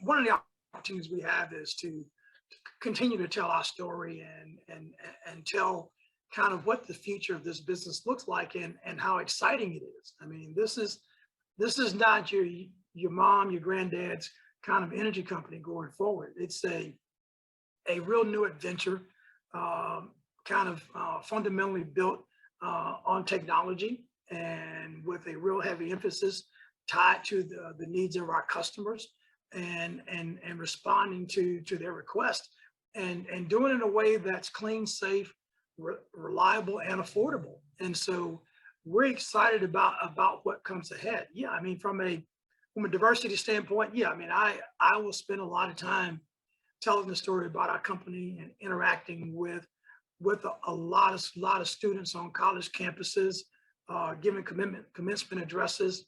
one of the opportunities we have is to continue to tell our story and tell kind of what the future of this business looks like and how exciting it is. I mean, this is not your mom, your granddad's kind of energy company going forward. It's a real new adventure, kind of fundamentally built on technology and with a real heavy emphasis tied to the needs of our customers and responding to their requests and doing it in a way that's clean, safe, reliable, and affordable. And so we're excited about what comes ahead. Yeah, I mean, from a diversity standpoint, yeah, I mean, I will spend a lot of time telling the story about our company and interacting with a lot of students on college campuses, giving commencement addresses,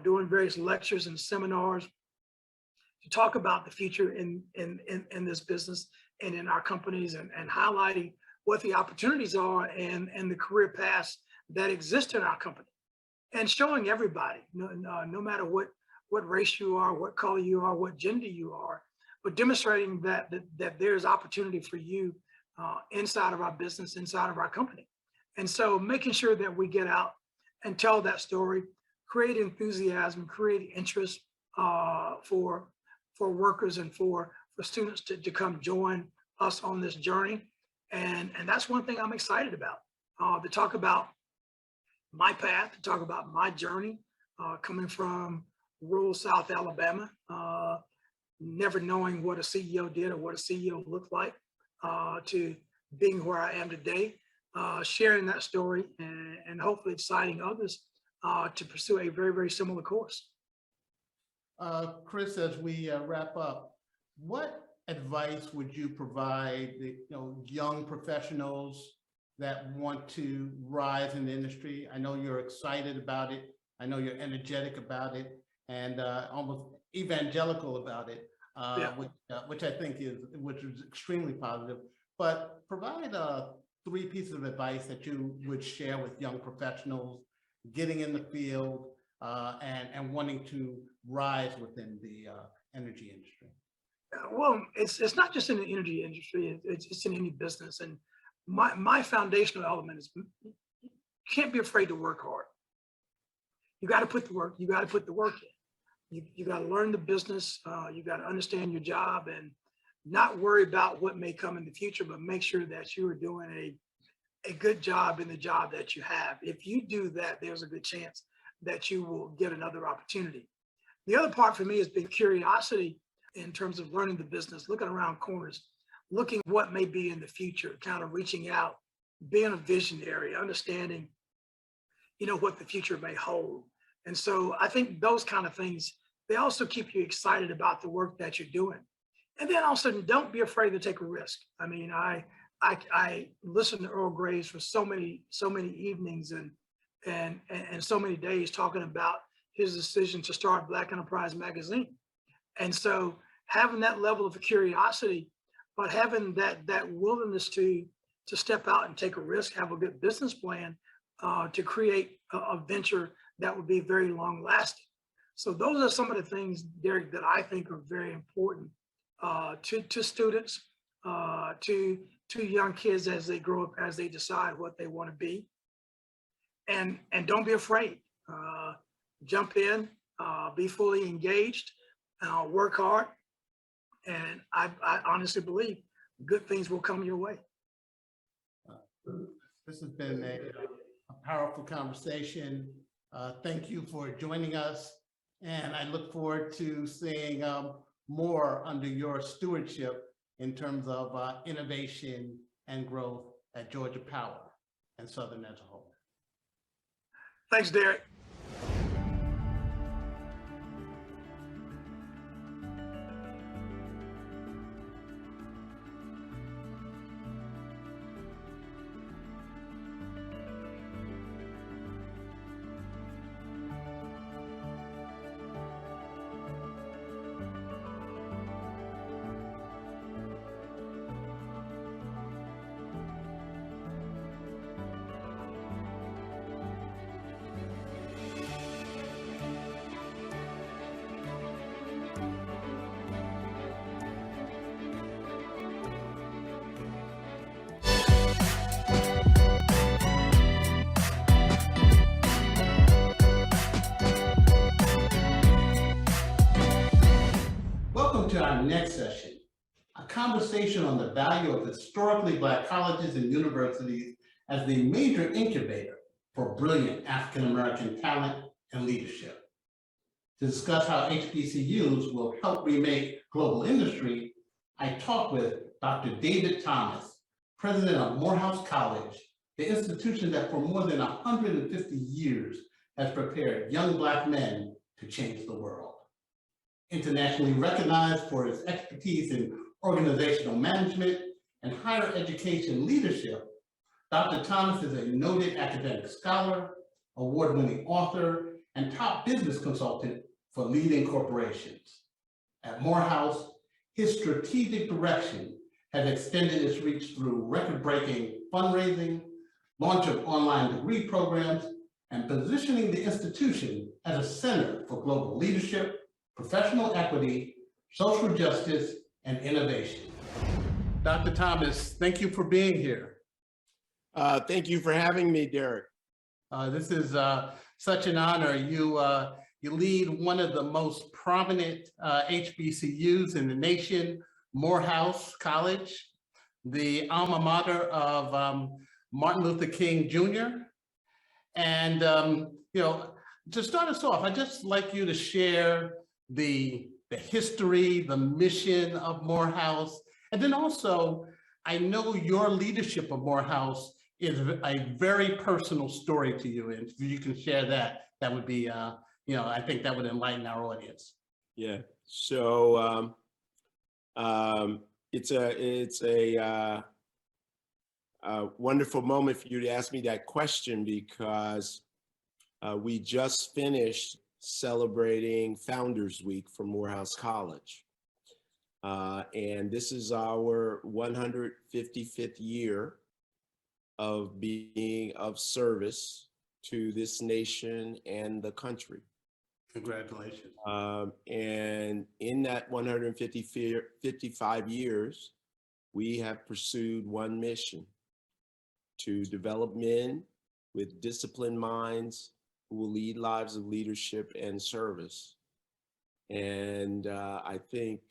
doing various lectures and seminars to talk about the future in this business and in our companies and highlighting what the opportunities are and the career paths that exist in our company and showing everybody, no matter what race you are, what color you are, what gender you are, but demonstrating that there's opportunity for you inside of our business, inside of our company. And so making sure that we get out and tell that story, create enthusiasm, create interest for workers and for students to come join us on this journey. And that's one thing I'm excited about, to talk about my path, to talk about my journey, coming from rural South Alabama, never knowing what a CEO did or what a CEO looked like, to being where I am today, sharing that story and hopefully exciting others to pursue a very, very similar course. Chris, as we wrap up, what advice would you provide young professionals that want to rise in the industry? I know you're excited about it. I know you're energetic about it and almost evangelical about it, Yeah. which I think is extremely positive. But provide 3 pieces of advice that you would share with young professionals getting in the field and wanting to rise within the energy industry. Well, it's not just in the energy industry, it's in any business. And my foundational element is you can't be afraid to work hard. You got to put the work, you got to put the work in. You got to learn the business, you got to understand your job and not worry about what may come in the future, but make sure that you are doing a good job in the job that you have. If you do that, there's a good chance that you will get another opportunity. The other part for me has been curiosity in terms of learning the business, looking around corners, looking what may be in the future, kind of reaching out, being a visionary, understanding, what the future may hold. And so I think those kind of things, they also keep you excited about the work that you're doing. And then also don't be afraid to take a risk. I mean, I listened to Earl Graves for so many evenings and so many days talking about his decision to start Black Enterprise Magazine. And so having that level of curiosity, but having that willingness to step out and take a risk, have a good business plan to create a venture that would be very long lasting. So those are some of the things, Derek, that I think are very important to students, to young kids as they grow up, as they decide what they want to be. And don't be afraid. Jump in, be fully engaged, work hard. And I honestly believe good things will come your way. This has been a powerful conversation. Thank you for joining us. And I look forward to seeing more under your stewardship in terms of innovation and growth at Georgia Power and Southern as a whole. Thanks, Derek. Welcome to our next session, a conversation on the value of historically Black colleges and universities as the major incubator for brilliant African-American talent and leadership. To discuss how HBCUs will help remake global industry, I talked with Dr. David Thomas, president of Morehouse College, the institution that for more than 150 years has prepared young Black men to change the world. Internationally recognized for his expertise in organizational management and higher education leadership, Dr. Thomas is a noted academic scholar, award-winning author, and top business consultant for leading corporations. At Morehouse, his strategic direction has extended its reach through record-breaking fundraising, launch of online degree programs, and positioning the institution as a center for global leadership, professional equity, social justice, and innovation. Dr. Thomas, thank you for being here. Thank you for having me, Derek. This is such an honor. You lead one of the most prominent HBCUs in the nation, Morehouse College, the alma mater of Martin Luther King Jr. And to start us off, I'd just like you to share the history, the mission of Morehouse, and then also, I know your leadership of Morehouse is a very personal story to you, and if you can share that, that would be, I think that would enlighten our audience. Yeah. So it's a wonderful moment for you to ask me that question, because we just finished celebrating Founders Week for Morehouse College. And this is our 155th year of being of service to this nation and the country. Congratulations. And in that 155 years, we have pursued one mission: to develop men with disciplined minds who will lead lives of leadership and service. And I think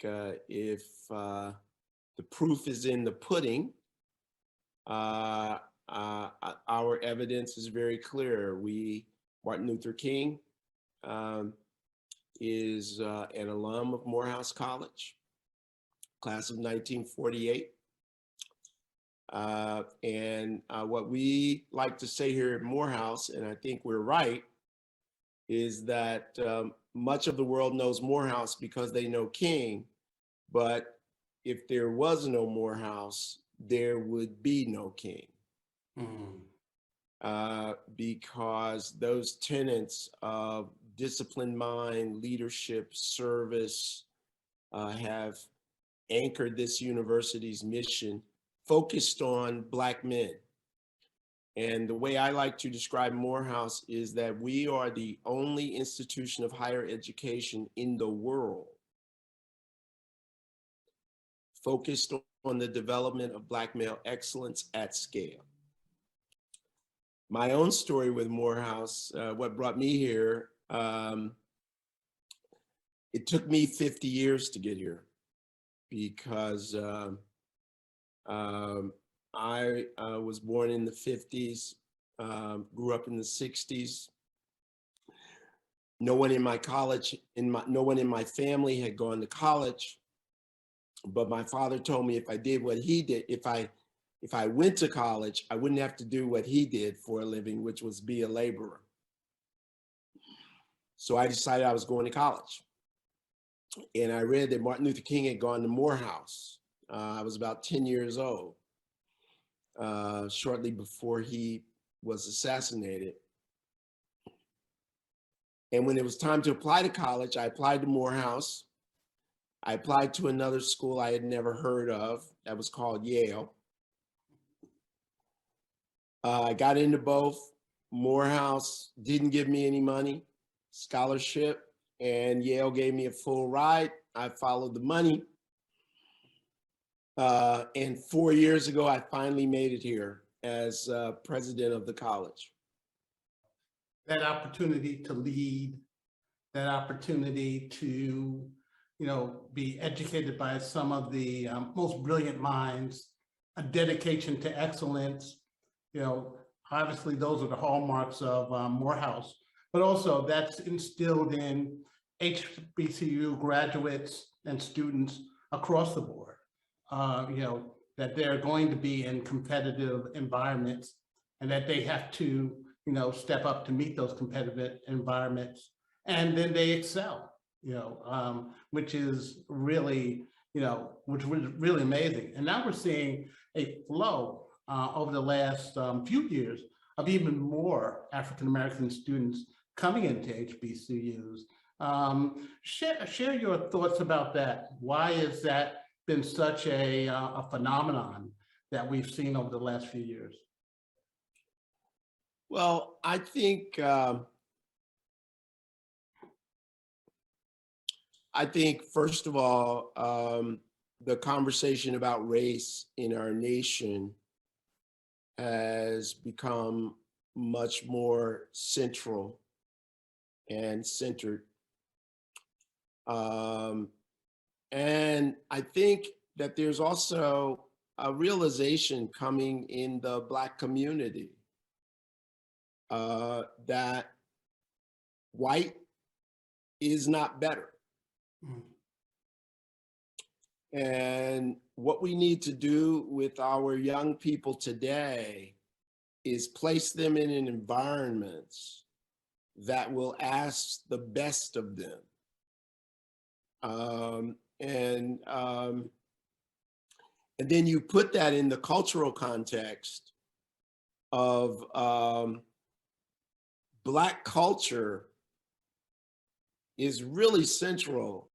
if the proof is in the pudding, our evidence is very clear. Martin Luther King is an alum of Morehouse College, class of 1948. And what we like to say here at Morehouse, and I think we're right, is that much of the world knows Morehouse because they know King, but if there was no Morehouse, there would be no King. Because those tenets of disciplined mind, leadership, service have anchored this university's mission, focused on Black men. And the way I like to describe Morehouse is that we are the only institution of higher education in the world focused on the development of Black male excellence at scale. My own story with Morehouse, what brought me here, it took me 50 years to get here, because I was born in the 50s, grew up in the 60s. No one in my family had gone to college, but my father told me if I did what he did, if I went to college, I wouldn't have to do what he did for a living, which was be a laborer. So I decided I was going to college. And I read that Martin Luther King had gone to Morehouse. I was about 10 years old, shortly before he was assassinated. And when it was time to apply to college, I applied to Morehouse. I applied to another school I had never heard of that was called Yale. I got into both. Morehouse didn't give me any money, scholarship, and Yale gave me a full ride. I followed the money. And 4 years ago, I finally made it here as president of the college. That opportunity to lead, that opportunity to be educated by some of the most brilliant minds, a dedication to excellence. Obviously those are the hallmarks of Morehouse, but also that's instilled in HBCU graduates and students across the board. That they're going to be in competitive environments and that they have to, step up to meet those competitive environments, and then they excel, which is really, which was really amazing. And now we're seeing a flow over the last few years of even more African-American students coming into HBCUs. Share your thoughts about that. Why has that been such a phenomenon that we've seen over the last few years? Well, I think first of all, the conversation about race in our nation has become much more central and centered. And I think that there's also a realization coming in the Black community that white is not better. Mm. And what we need to do with our young people today is place them in environments that will ask the best of them. And then you put that in the cultural context of Black culture is really central